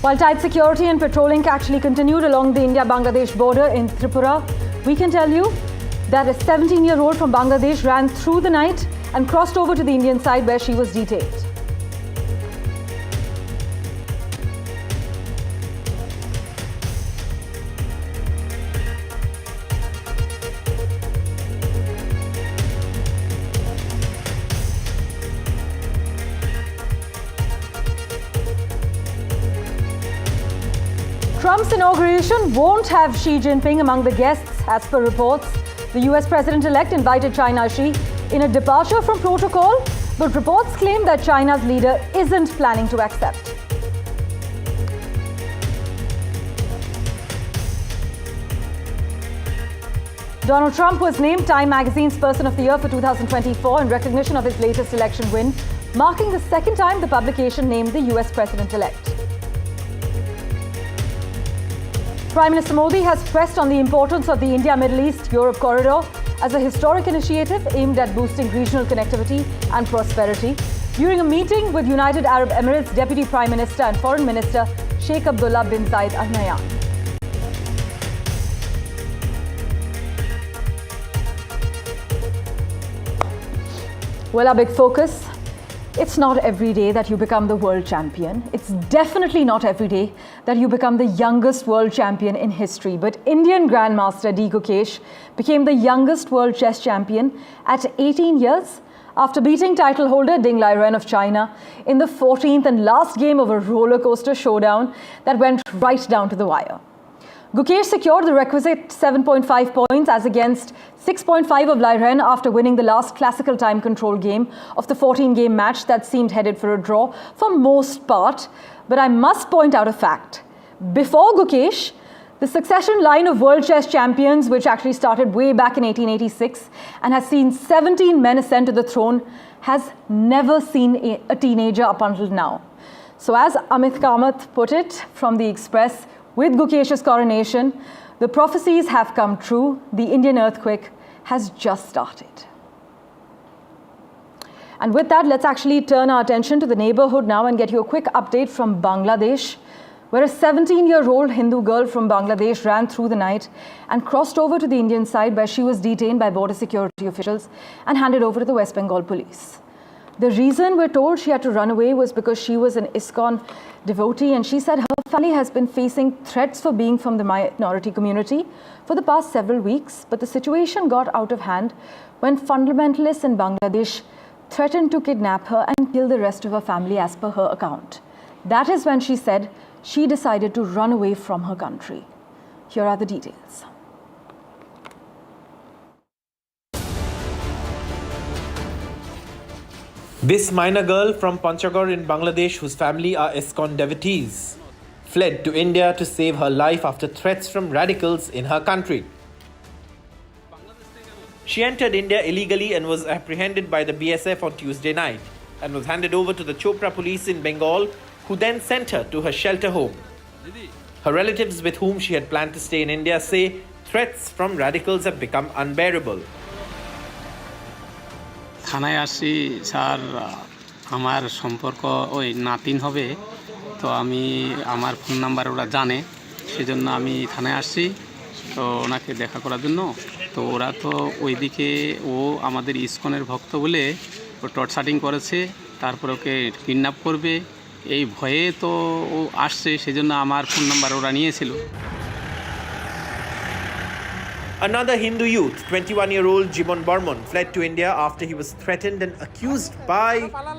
While tight security and patrolling actually continued along the India-Bangladesh border in Tripura, we can tell you that a 17-year-old from Bangladesh ran through the night and crossed over to the Indian side where she was detained. Trump's inauguration won't have Xi Jinping among the guests, as per reports. The US President-elect invited China Xi in a departure from protocol, but reports claim that China's leader isn't planning to accept. Donald Trump was named Time magazine's Person of the Year for 2024 in recognition of his latest election win, marking the second time the publication named the US President-elect. Prime Minister Modi has pressed on the importance of the India-Middle East-Europe corridor as a historic initiative aimed at boosting regional connectivity and prosperity during a meeting with United Arab Emirates Deputy Prime Minister and Foreign Minister Sheikh Abdullah bin Zayed Al Nahyan. Well, our big focus. It's not every day that you become the world champion. It's definitely not every day that you become the youngest world champion in history. But Indian Grandmaster Gukesh became the youngest world chess champion at 18 years after beating title holder Liren of China in the 14th and last game of a roller coaster showdown that went right down to the wire. Gukesh secured the requisite 7.5 points as against 6.5 of Liren after winning the last classical time control game of the 14-game match that seemed headed for a draw for most part. But I must point out a fact. Before Gukesh, the succession line of world chess champions, which actually started way back in 1886 and has seen 17 men ascend to the throne, has never seen a teenager up until now. So as Amit Kamath put it from The Express, with Gukesh's coronation, the prophecies have come true. The Indian earthquake has just started. And with that, let's actually turn our attention to the neighborhood now and get you a quick update from Bangladesh, where a 17-year-old Hindu girl from Bangladesh ran through the night and crossed over to the Indian side where she was detained by border security officials and handed over to the West Bengal police. The reason we're told she had to run away was because she was an ISKCON devotee, and she said her family has been facing threats for being from the minority community for the past several weeks. But the situation got out of hand when fundamentalists in Bangladesh threatened to kidnap her and kill the rest of her family, as per her account. That is when she said she decided to run away from her country. Here are the details. This minor girl from Panchagor in Bangladesh, whose family are ISKCON devotees, fled to India to save her life after threats from radicals in her country. She entered India illegally and was apprehended by the BSF on Tuesday night and was handed over to the Chopra police in Bengal, who then sent her to her shelter home. Her relatives with whom she had planned to stay in India say threats from radicals have become unbearable. থানায় আসছি sir আমার সম্পর্ক ওই নাতিন হবে তো আমি আমার ফোন নাম্বার ওরা জানে সেজন্য আমি থানায় আসছি তো ওনাকে দেখা করার জন্য তো ওরা তো ওইদিকে ও আমাদের ইসকনের ভক্ত বলে ও টর্চারিং করেছে তারপর ওকে কিডন্যাপ করবে এই ভয়ে তো ও আসছে সেজন্য আমার ফোন নাম্বার ওরা নিয়েছিল Another Hindu youth, 21-year-old Jimon Barman, fled to India after he was threatened and accused by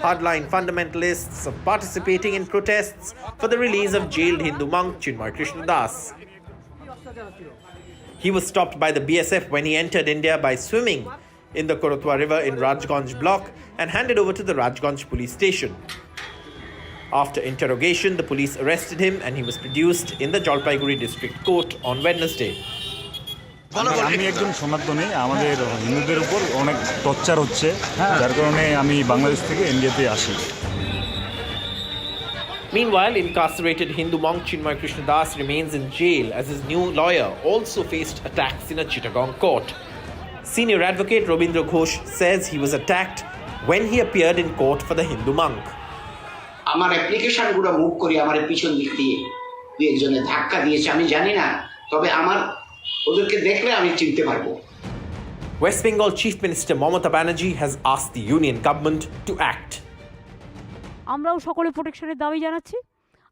hardline fundamentalists of participating in protests for the release of jailed Hindu monk Chinmay Krishna Das. He was stopped by the BSF when he entered India by swimming in the Korotwa River in Rajganj block and handed over to the Rajganj police station. After interrogation, the police arrested him and he was produced in the Jalpaiguri district court on Wednesday. আমি একজন সনাতনী আমাদের হিন্দুদের উপর অনেক torture হচ্ছে যার কারণে আমি বাংলাদেশ থেকে ইন্ডিয়াতে আসি Meanwhile, incarcerated Hindu monk Chinmay Krishna Das remains in jail as his new lawyer also faced attacks in a Chittagong court. Senior advocate Robindra Ghosh says he was attacked when he appeared in court for the Hindu monk. আমার অ্যাপ্লিকেশনগুলো move করি আমার পিছন দিক দিয়ে দুই একজনে ধাক্কা দিয়েছে আমি জানি না, তবে আমার ওদেরকে দেখলে আমি চিনতে পারবো। West Bengal Chief Minister Mamata Banerjee has asked the union government to act. আমরাও সকলে প্রোটেকশনের দাবি জানাচ্ছি।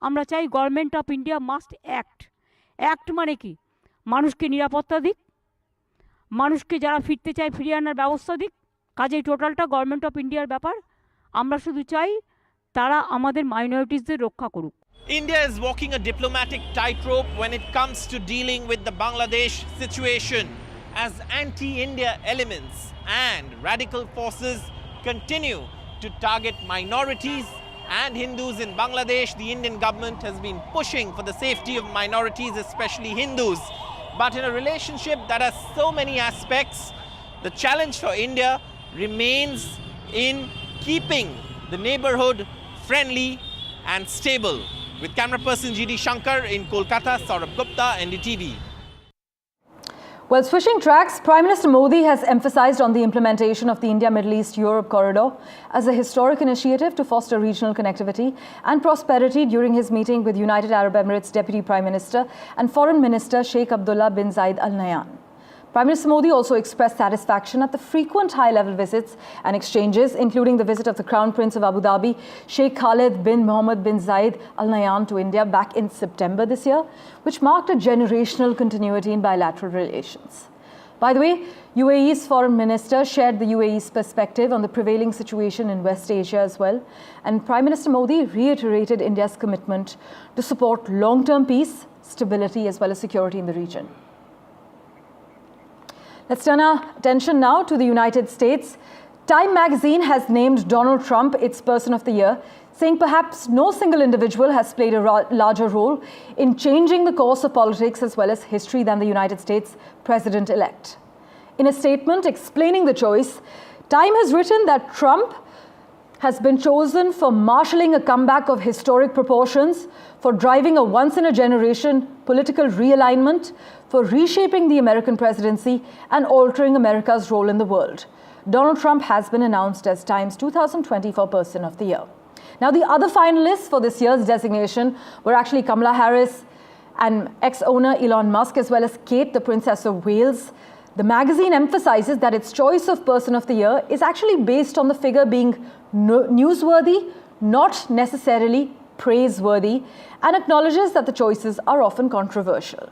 আমরা চাই government of India must act মানে কি, মানুষকে নিরাপত্তা দিক, মানুষকে যারা ফিরতে চায় ফিরিয়ে আনার ব্যবস্থা দিক। কাজেই টোটালটা গভর্নমেন্ট অফ ইন্ডিয়ার ব্যাপার। আমরা শুধু চাই তারা আমাদের মাইনরিটিসদের রক্ষা করুক। India is walking a diplomatic tightrope when it comes to dealing with the Bangladesh situation, as anti-India elements and radical forces continue to target minorities and Hindus in Bangladesh. The Indian government has been pushing for the safety of minorities, especially Hindus. But in a relationship that has so many aspects, the challenge for India remains in keeping the neighborhood friendly and stable. With camera person GD Shankar in Kolkata, Saurabh Gupta, NDTV. Well, switching tracks, Prime Minister Modi has emphasized on the implementation of the India-Middle East-Europe corridor as a historic initiative to foster regional connectivity and prosperity during his meeting with United Arab Emirates Deputy Prime Minister and Foreign Minister Sheikh Abdullah bin Zayed Al Nahyan. Prime Minister Modi also expressed satisfaction at the frequent high-level visits and exchanges, including the visit of the Crown Prince of Abu Dhabi, Sheikh Khalid bin Mohammed bin Zayed Al Nahyan to India back in September this year, which marked a generational continuity in bilateral relations. By the way, UAE's Foreign Minister shared the UAE's perspective on the prevailing situation in West Asia as well, and Prime Minister Modi reiterated India's commitment to support long-term peace, stability as well as security in the region. Let's turn our attention now to the United States. Time magazine has named Donald Trump its Person of the Year, saying perhaps no single individual has played a larger role in changing the course of politics as well as history than the United States president-elect. In a statement explaining the choice, Time has written that Trump has been chosen for marshalling a comeback of historic proportions, for driving a once-in-a-generation political realignment, for reshaping the American presidency and altering America's role in the world. Donald Trump has been announced as Time's 2024 Person of the Year. Now, the other finalists for this year's designation were actually Kamala Harris and ex-owner Elon Musk, as well as Kate, the Princess of Wales. The magazine emphasizes that its choice of Person of the Year is actually based on the figure being newsworthy, not necessarily praiseworthy, and acknowledges that the choices are often controversial.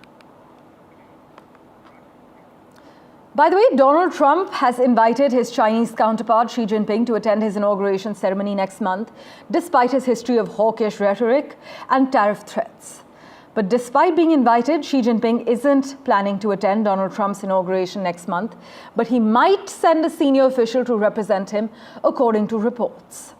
By the way, Donald Trump has invited his Chinese counterpart Xi Jinping to attend his inauguration ceremony next month, despite his history of hawkish rhetoric and tariff threats. But despite being invited, Xi Jinping isn't planning to attend Donald Trump's inauguration next month, but he might send a senior official to represent him, according to reports.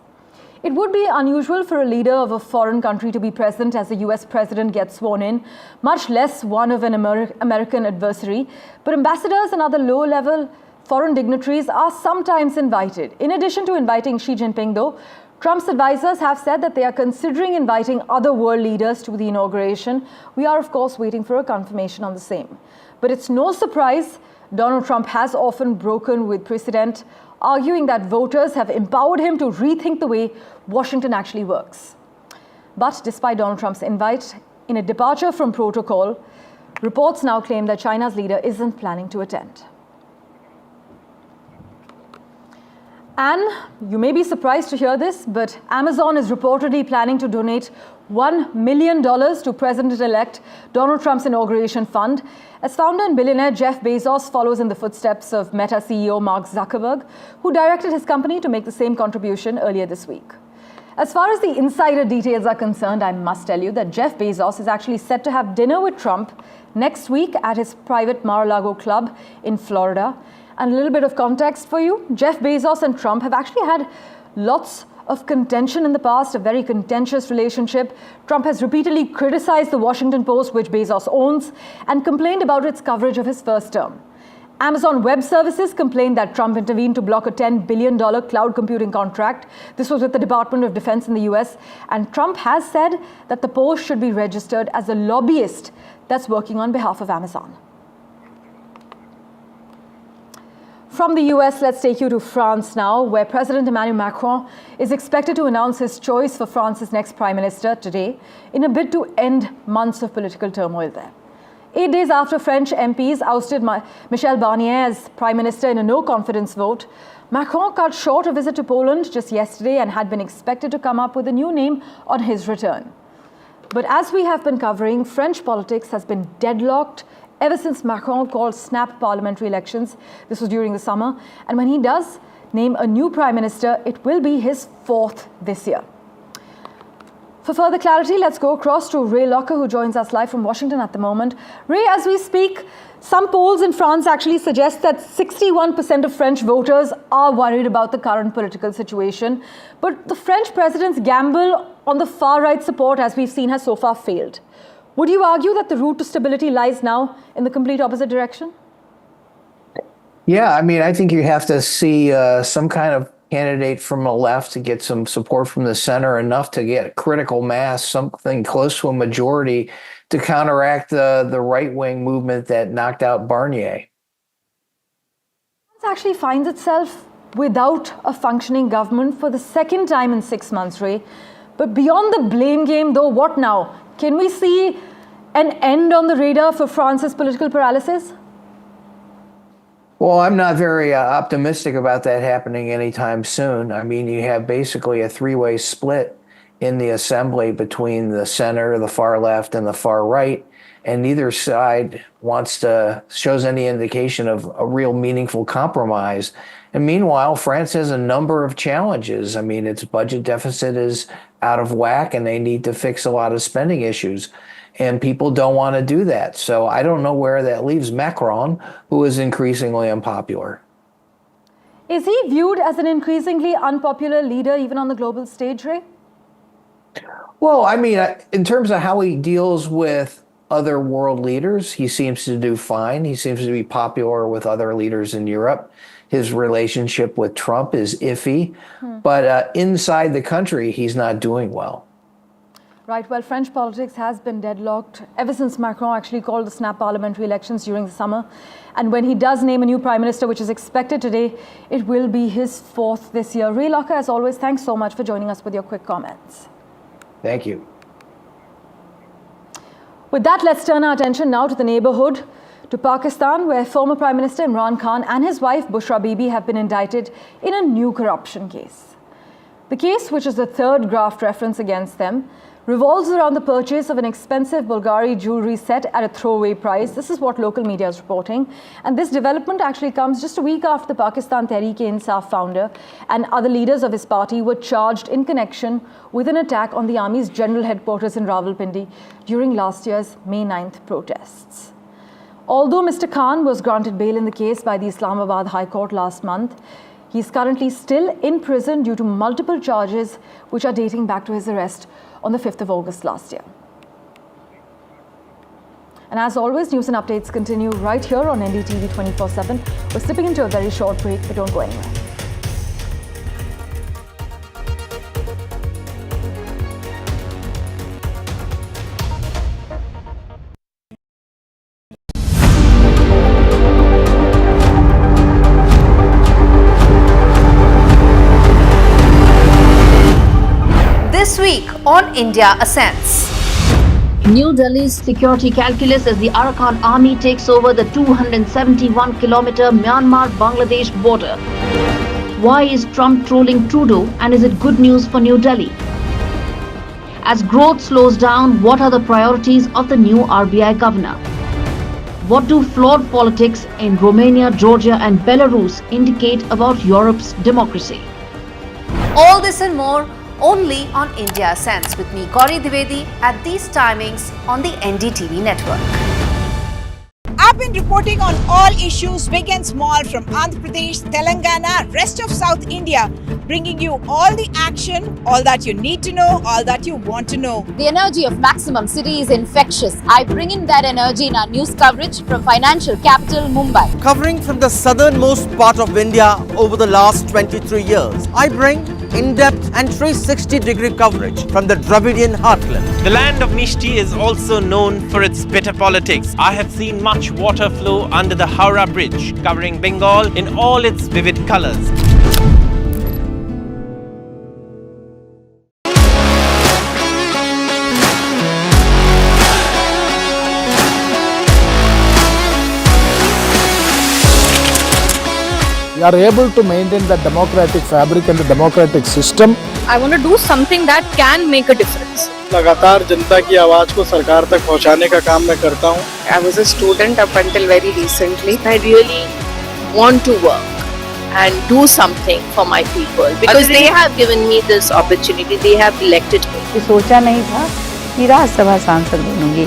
It would be unusual for a leader of a foreign country to be present as the US president gets sworn in, much less one of an American adversary, but ambassadors and other low-level foreign dignitaries are sometimes invited. In addition to inviting Xi Jinping, though, Trump's advisors have said that they are considering inviting other world leaders to the inauguration. We are, of course, waiting for a confirmation on the same. But it's no surprise Donald Trump has often broken with precedent, arguing that voters have empowered him to rethink the way Washington actually works. But despite Donald Trump's invite, in a departure from protocol, reports now claim that China's leader isn't planning to attend. And you may be surprised to hear this, but Amazon is reportedly planning to donate $1 million to President-elect Donald Trump's inauguration fund, as founder and billionaire Jeff Bezos follows in the footsteps of Meta CEO Mark Zuckerberg, who directed his company to make the same contribution earlier this week. As far as the insider details are concerned, I must tell you that Jeff Bezos is actually set to have dinner with Trump next week at his private Mar-a-Lago club in Florida. And a little bit of context for you, Jeff Bezos and Trump have actually had lots of contention in the past, a very contentious relationship. Trump has repeatedly criticized the Washington Post, which Bezos owns, and complained about its coverage of his first term. Amazon Web Services complained that Trump intervened to block a $10 billion cloud computing contract. This was with the Department of Defense in the US, and Trump has said that the Post should be registered as a lobbyist that's working on behalf of Amazon. From the US, let's take you to France now, where President Emmanuel Macron is expected to announce his choice for France's next Prime Minister today in a bid to end months of political turmoil there. 8 days after French MPs ousted Michel Barnier as Prime Minister in a no-confidence vote, Macron cut short a visit to Poland just yesterday and had been expected to come up with a new name on his return. But as we have been covering, French politics has been deadlocked ever since Macron called snap parliamentary elections. This was during the summer. And when he does name a new Prime Minister, it will be his fourth this year. For further clarity, let's go across to Ray Locker, who joins us live from Washington at the moment. Ray, as we speak, some polls in France actually suggest that 61% of French voters are worried about the current political situation. But the French president's gamble on the far-right support, as we've seen, has so far failed. Would you argue that the route to stability lies now in the complete opposite direction? Yeah, I mean, I think you have to see some kind of candidate from the left to get some support from the center, enough to get critical mass, something close to a majority to counteract the right-wing movement that knocked out Barnier. France actually finds itself without a functioning government for the second time in 6 months, Ray. But beyond the blame game, though, what now? Can we see an end on the radar for France's political paralysis? Well, I'm not very optimistic about that happening anytime soon. I mean, you have basically a three-way split in the assembly between the center, the far left, and the far right, and neither side shows any indication of a real meaningful compromise. And meanwhile, France has a number of challenges. I mean, its budget deficit is out of whack, and they need to fix a lot of spending issues. And people don't want to do that. So I don't know where that leaves Macron, who is increasingly unpopular. Is he viewed as an increasingly unpopular leader even on the global stage, Ray? Well, I mean, in terms of how he deals with other world leaders, he seems to do fine. He seems to be popular with other leaders in Europe. His relationship with Trump is iffy. But inside the country, he's not doing well. Right, well, French politics has been deadlocked ever since Macron actually called the snap parliamentary elections during the summer. And when he does name a new prime minister, which is expected today, it will be his fourth this year. Ray Locker, as always, thanks so much for joining us with your quick comments. Thank you. With that, let's turn our attention now to the neighborhood, to Pakistan, where former Prime Minister Imran Khan and his wife Bushra Bibi have been indicted in a new corruption case. The case, which is the third graft reference against them, revolves around the purchase of an expensive Bulgari jewelry set at a throwaway price. This is what local media is reporting. And this development actually comes just a week after the Pakistan Tehreek-e-Insaf founder and other leaders of his party were charged in connection with an attack on the army's general headquarters in Rawalpindi during last year's May 9th protests. Although Mr. Khan was granted bail in the case by the Islamabad High Court last month, he is currently still in prison due to multiple charges which are dating back to his arrest on the 5th of August last year. And as always, news and updates continue right here on NDTV 24/7. We're slipping into a very short break, but don't go anywhere. This week on India Ascends. New Delhi's security calculus as the Arakan army takes over the 271-kilometer Myanmar-Bangladesh border. Why is Trump trolling Trudeau, and is it good news for New Delhi? As growth slows down, what are the priorities of the new RBI governor? What do flawed politics in Romania, Georgia and Belarus indicate about Europe's democracy? All this and more only on India Ascends with me, Gauri Dwivedi, at these timings on the NDTV network. I've been reporting on all issues big and small from Andhra Pradesh, Telangana, rest of South India, bringing you all the action, all that you need to know, all that you want to know. The energy of Maximum City is infectious. I bring in that energy in our news coverage from financial capital Mumbai. Covering from the southernmost part of India over the last 23 years, I bring in-depth and 360-degree coverage from the Dravidian heartland. The land of Mishti is also known for its bitter politics. I have seen much water flow under the Howrah Bridge, covering Bengal in all its vivid colors. We are able to maintain the democratic fabric and the democratic system. I want to do something that can make a difference. लगातार जनता की आवाज को सरकार तक पहुंचाने का काम मैं करता हूं. I was a student up until very recently. I really want to work and do something for my people because they have given me this opportunity. They have elected me. सोचा नहीं था कि राज्यसभा सांसद बनूंगी.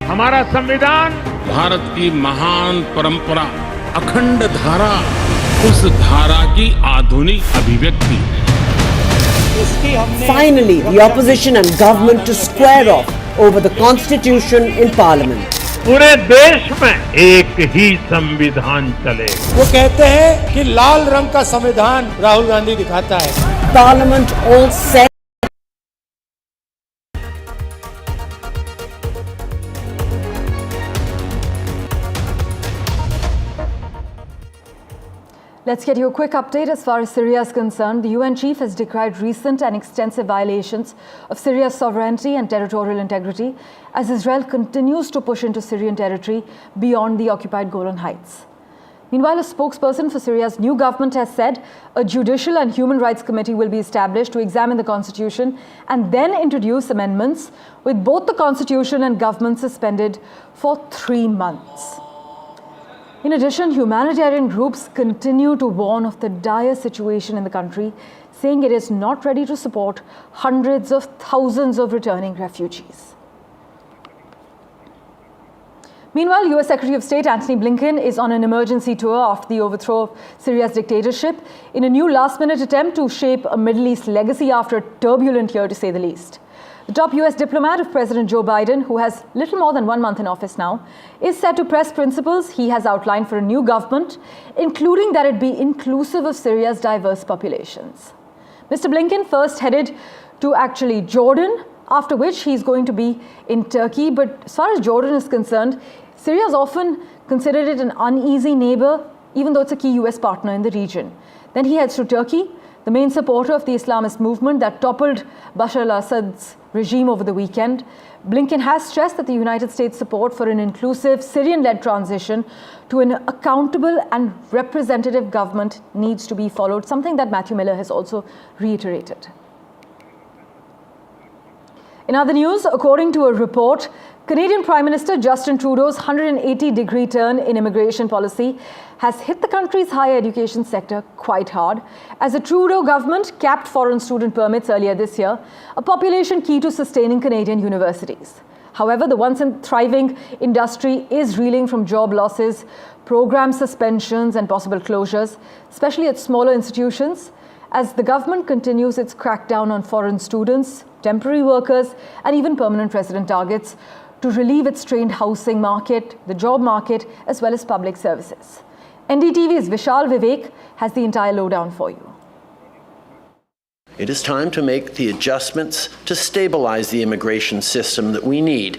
हमारा संविधान भारत की महान परंपरा अखंड धारा उस धारा की आधुनिक अभिव्यक्ति है. Finally, the opposition and government to square off over the constitution in parliament. पूरे देश में एक ही संविधान चलेगा. वो कहते हैं कि लाल रंग का संविधान राहुल गांधी दिखाता है. Parliament all set. Let's get you a quick update as far as Syria is concerned. The UN chief has decried recent and extensive violations of Syria's sovereignty and territorial integrity as Israel continues to push into Syrian territory beyond the occupied Golan Heights. Meanwhile, a spokesperson for Syria's new government has said a judicial and human rights committee will be established to examine the constitution and then introduce amendments, with both the constitution and government suspended for 3 months. In addition, humanitarian groups continue to warn of the dire situation in the country, saying it is not ready to support hundreds of thousands of returning refugees. Meanwhile, US Secretary of State Antony Blinken is on an emergency tour after the overthrow of Syria's dictatorship in a new last-minute attempt to shape a Middle East legacy after a turbulent year, to say the least. The top US diplomat of President Joe Biden, who has little more than 1 month in office now, is set to press principles he has outlined for a new government, including that it be inclusive of Syria's diverse populations. Mr. Blinken first headed to Jordan, after which he's going to be in Turkey. But as far as Jordan is concerned, Syria is often considered an uneasy neighbor, even though it's a key US partner in the region. Then he heads to Turkey, the main supporter of the Islamist movement that toppled Bashar al-Assad's regime over the weekend. Blinken has stressed that the United States' support for an inclusive Syrian-led transition to an accountable and representative government needs to be followed, something that Matthew Miller has also reiterated. In other news, according to a report, Canadian Prime Minister Justin Trudeau's 180-degree turn in immigration policy has hit the country's higher education sector quite hard, as the Trudeau government capped foreign student permits earlier this year, a population key to sustaining Canadian universities. However, the once thriving industry is reeling from job losses, program suspensions and possible closures, especially at smaller institutions, as the government continues its crackdown on foreign students, temporary workers and even permanent resident targets to relieve its strained housing market, the job market, as well as public services. NDTV's Vishal Vivek has the entire lowdown for you. It is time to make the adjustments to stabilize the immigration system that we need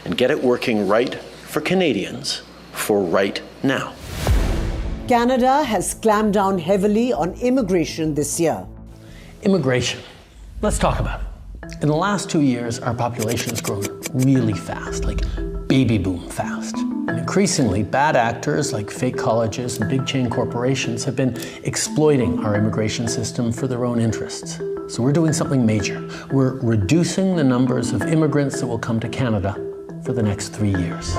and get it working right for Canadians for right now. Canada has clamped down heavily on immigration this year. Immigration. Let's talk about it. In the last 2 years, our population has grown really fast, like baby boom fast. And increasingly, bad actors like fake colleges and big chain corporations have been exploiting our immigration system for their own interests. So we're doing something major. We're reducing the numbers of immigrants that will come to Canada for the next 3 years.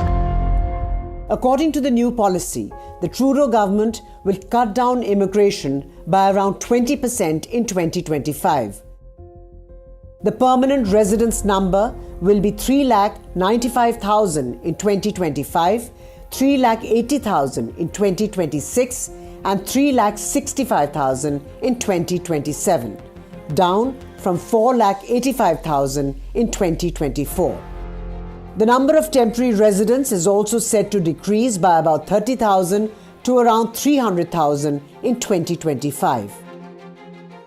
According to the new policy, the Trudeau government will cut down immigration by around 20% in 2025. The permanent residence number will be 3,95,000 in 2025, 3,80,000 in 2026 and 3,65,000 in 2027, down from 4,85,000 in 2024. The number of temporary residents is also set to decrease by about 30,000 to around 300,000 in 2025.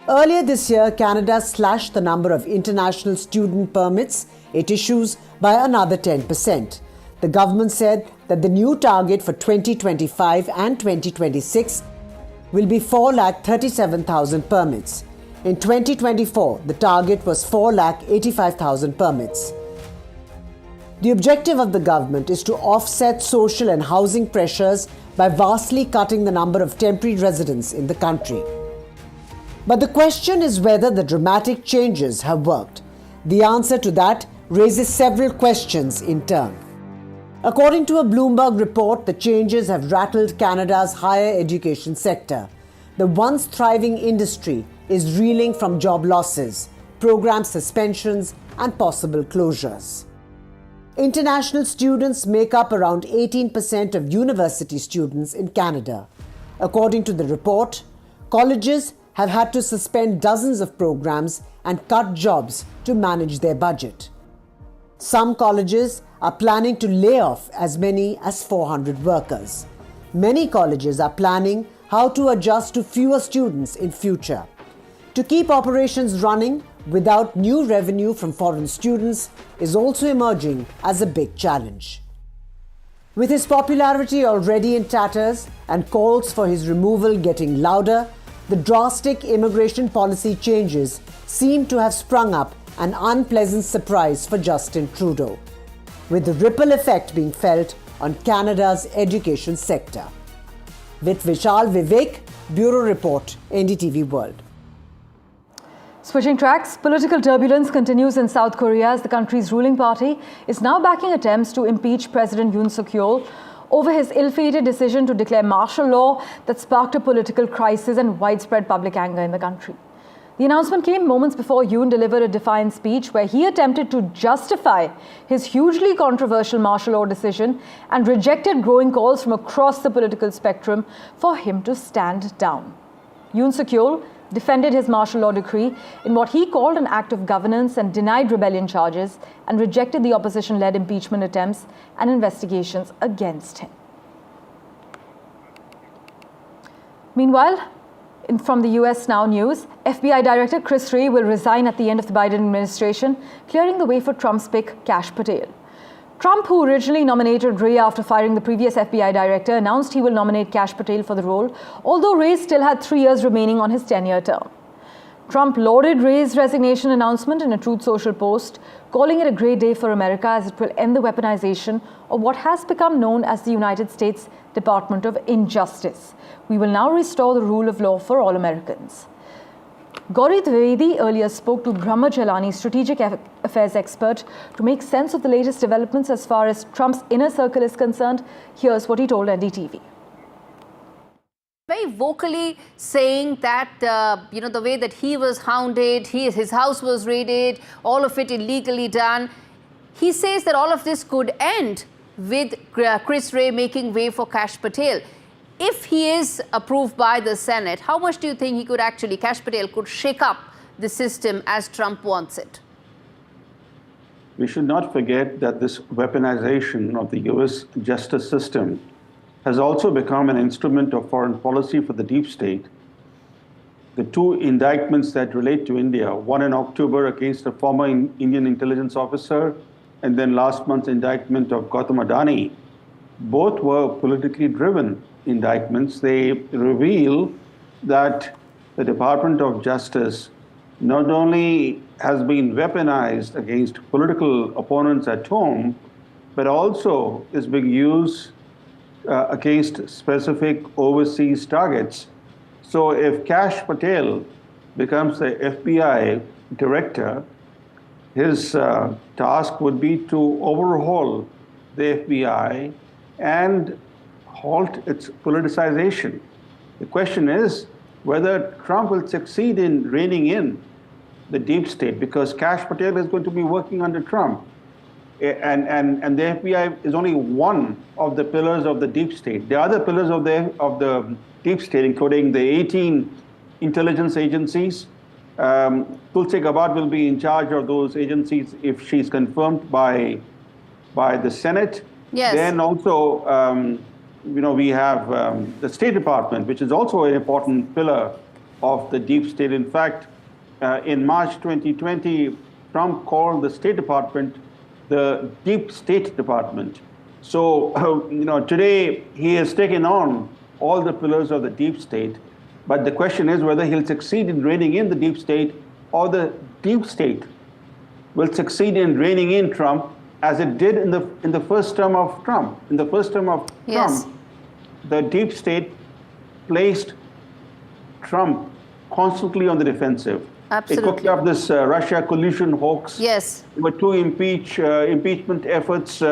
Earlier this year, Canada slashed the number of international student permits it issues by another 10%. The government said that the new target for 2025 and 2026 will be 4,37,000 permits. In 2024, the target was 4,85,000 permits. The objective of the government is to offset social and housing pressures by vastly cutting the number of temporary residents in the country. But the question is whether the dramatic changes have worked. The answer to that raises several questions in turn. According to a Bloomberg report, the changes have rattled Canada's higher education sector. The once thriving industry is reeling from job losses, program suspensions, and possible closures. International students make up around 18% of university students in Canada. According to the report, colleges have had to suspend dozens of programs and cut jobs to manage their budget. Some colleges are planning to lay off as many as 400 workers. Many colleges are planning how to adjust to fewer students in future. To keep operations running without new revenue from foreign students is also emerging as a big challenge. With his popularity already in tatters and calls for his removal getting louder, the drastic immigration policy changes seem to have sprung up an unpleasant surprise for Justin Trudeau, with the ripple effect being felt on Canada's education sector. With Vishal Vivek, Bureau Report, NDTV World. Switching tracks, political turbulence continues in South Korea as the country's ruling party is now backing attempts to impeach President Yoon Suk-yeol over his ill-fated decision to declare martial law that sparked a political crisis and widespread public anger in the country. The announcement came moments before Yoon delivered a defiant speech where he attempted to justify his hugely controversial martial law decision and rejected growing calls from across the political spectrum for him to stand down. Yoon Suk-yeol defended his martial law decree in what he called an act of governance and denied rebellion charges and rejected the opposition-led impeachment attempts and investigations against him. Meanwhile, from the US Now News, FBI Director Chris Wray will resign at the end of the Biden administration, clearing the way for Trump's pick, Kash Patel. Trump, who originally nominated Wray after firing the previous FBI director, announced he will nominate Kash Patel for the role, although Wray still had 3 years remaining on his 10-year term. Trump lauded Wray's resignation announcement in a Truth Social post, calling it a great day for America as it will end the weaponization of what has become known as the United States Department of Injustice. We will now restore the rule of law for all Americans. Garry Kasparov earlier spoke to Brahma Jalani, strategic affairs expert, to make sense of the latest developments as far as Trump's inner circle is concerned. Here's what he told NDTV. Very vocally saying that, the way that he was hounded, his house was raided, all of it illegally done. He says that all of this could end with Chris Wray making way for Kash Patel. If he is approved by the Senate, how much do you think Kash Patel could shake up the system as Trump wants it? We should not forget that this weaponization of the US justice system has also become an instrument of foreign policy for the deep state. The two indictments that relate to India, one in October against a former Indian intelligence officer, and then last month's indictment of Gautam Adani, both were politically driven indictments. They reveal that the Department of Justice not only has been weaponized against political opponents at home, but also is being used against specific overseas targets. So if Kash Patel becomes the FBI director, his task would be to overhaul the FBI and halt its politicization. The question is whether Trump will succeed in reining in the deep state, because Kash Patel is going to be working under Trump. And the FBI is only one of the pillars of the deep state. The other pillars of the deep state, including the 18 intelligence agencies, Tulsi Gabbard will be in charge of those agencies if she's confirmed by by the Senate. Yes. Then also, we have the State Department, which is also an important pillar of the deep state. In fact, in March 2020, Trump called the State Department the Deep State Department. So, today he has taken on all the pillars of the deep state. But the question is whether he'll succeed in reining in the deep state, or the deep state will succeed in reining in Trump, as it did in the first term of Trump. In the first term of Trump, the deep state placed Trump constantly on the defensive. Absolutely. It cooked up this Russia collusion hoax. Yes. There were two impeachment efforts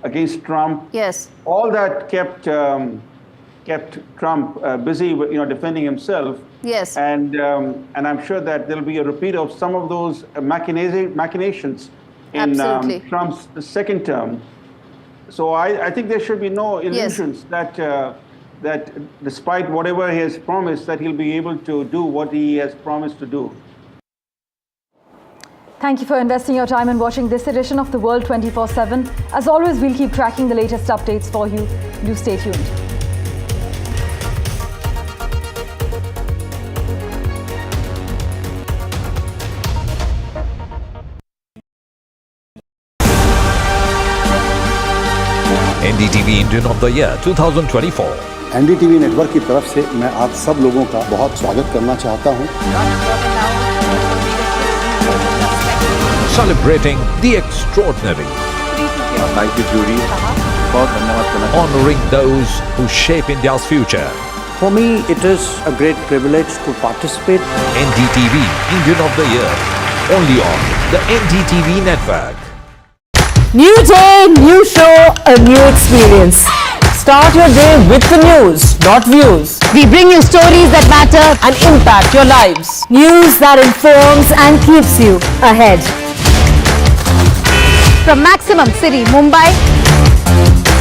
against Trump. Yes. All that kept Trump busy, defending himself. Yes. And I'm sure that there'll be a repeat of some of those machinations in Trump's second term. So I think there should be no illusions that despite whatever he has promised, that he'll be able to do what he has promised to do. Thank you for investing your time in watching this edition of The World 24/7. As always, we'll keep tracking the latest updates for you. Do stay tuned. NDTV Indian of the Year 2024. NDTV network की तरफ से मैं आप सब लोगों का बहुत स्वागत करना चाहता हूं। Celebrating the extraordinary. Thank you, jury. बहुत धन्यवाद करना। Honoring those who shape India's future. For me, it is a great privilege to participate. NDTV Indian of the Year. Only on the NDTV network. New day, new show, a new experience. Start your day with the news, not views. We bring you stories that matter and impact your lives. News that informs and keeps you ahead. From Maximum City, Mumbai,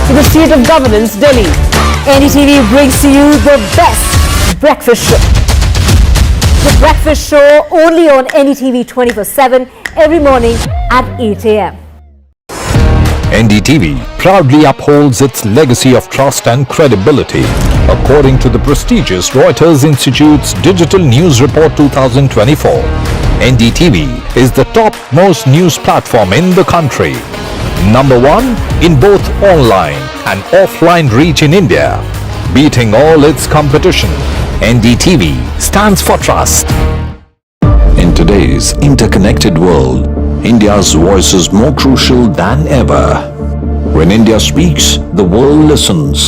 to the seat of governance, Delhi, NDTV brings to you the best breakfast show. The breakfast show only on NDTV 24/7 every morning at 8 a.m. NDTV proudly upholds its legacy of trust and credibility. According to the prestigious Reuters Institute's Digital News Report 2024, NDTV is the top-most news platform in the country. #1 in both online and offline reach in India. Beating all its competition, NDTV stands for trust. In today's interconnected world, India's voice is more crucial than ever. When India speaks, the world listens.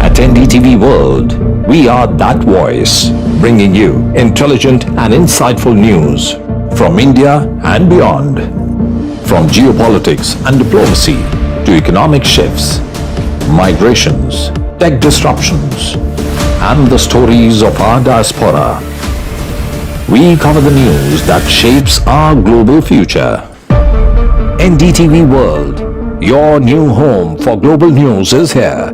At NDTV World, we are that voice, bringing you intelligent and insightful news from India and beyond. From geopolitics and diplomacy to economic shifts, migrations, tech disruptions, and the stories of our diaspora. We cover the news that shapes our global future. NDTV World, your new home for global news is here.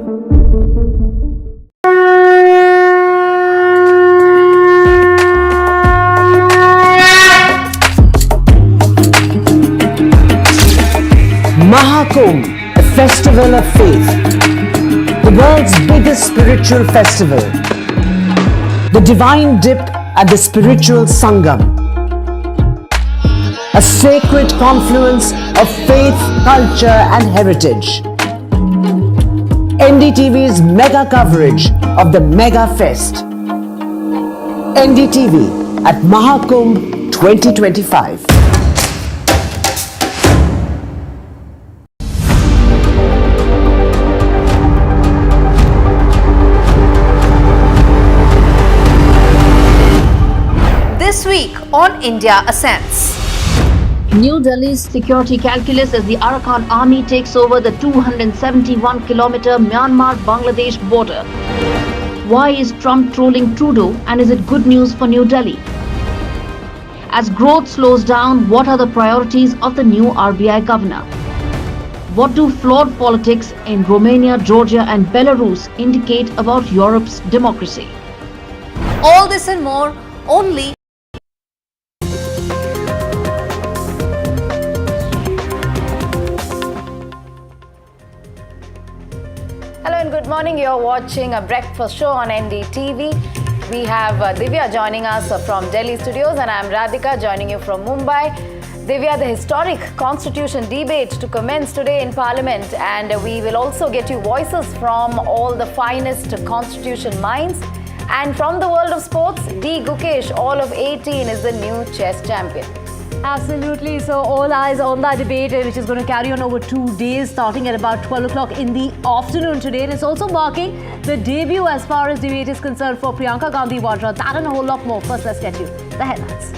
Mahakumbh, a festival of faith. The world's biggest spiritual festival. The divine dip at the spiritual Sangam. A sacred confluence of faith, culture and heritage. NDTV's mega coverage of the Mega Fest. NDTV at Mahakumbh 2025. This week on India Ascends. New Delhi's security calculus as the Arakan army takes over the 271-kilometer Myanmar-Bangladesh border. Why is Trump trolling Trudeau, and is it good news for New Delhi? As growth slows down, what are the priorities of the new RBI governor? What do flawed politics in Romania, Georgia and Belarus indicate about Europe's democracy? All this and more only morning. You're watching a breakfast show on NDTV. We have Divya joining us from Delhi studios, and I'm Radhika joining you from Mumbai. Divya, the historic constitution debate to commence today in Parliament, and we will also get you voices from all the finest constitution minds. And from the world of sports, Gukesh, all of 18, is the new chess champion. Absolutely. So all eyes on that debate, which is going to carry on over 2 days, starting at about 12 o'clock in the afternoon today. And it's also marking the debut, as far as debate is concerned, for Priyanka Gandhi Vadra. That and a whole lot more. First, let's get you the headlines.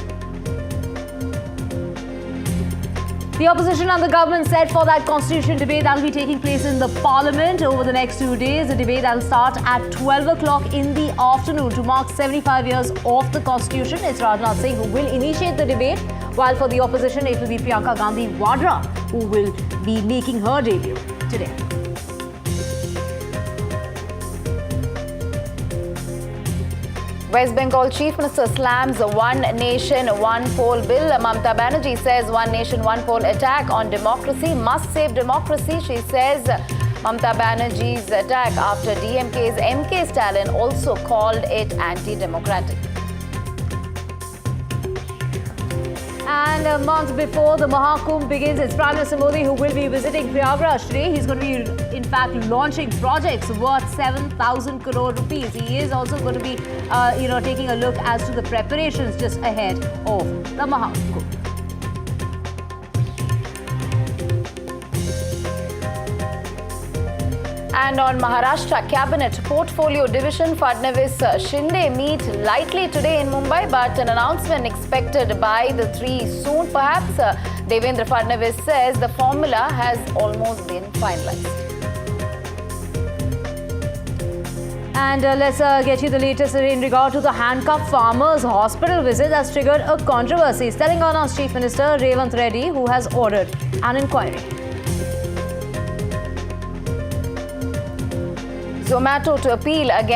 The opposition and the government set for that constitution debate that will be taking place in the Parliament over the next 2 days. A debate that will start at 12 o'clock in the afternoon to mark 75 years of the constitution. It's Rajnath Singh who will initiate the debate, while for the opposition it will be Priyanka Gandhi Vadra who will be making her debut today. West Bengal Chief Minister slams One Nation, One Poll bill. Mamata Banerjee says One Nation, One Poll attack on democracy must save democracy. She says Mamata Banerjee's attack after DMK's MK Stalin also called it anti-democratic. And a month before the Mahakumbh begins, it's Prime Minister Modi who will be visiting Prayagraj today. He's going to be, in fact, launching projects worth 7,000 crore rupees. He is also going to be, taking a look as to the preparations just ahead of the Mahakumbh. And on Maharashtra Cabinet Portfolio Division, Fadnavis Shinde meet lightly today in Mumbai, but an announcement expected by the three soon. Perhaps Devendra Fadnavis says the formula has almost been finalized. And let's get you the latest in regard to the handcuffed farmers' hospital visit that's triggered a controversy. Telangana's Chief Minister Revant Reddy, who has ordered an inquiry. Zomato to appeal against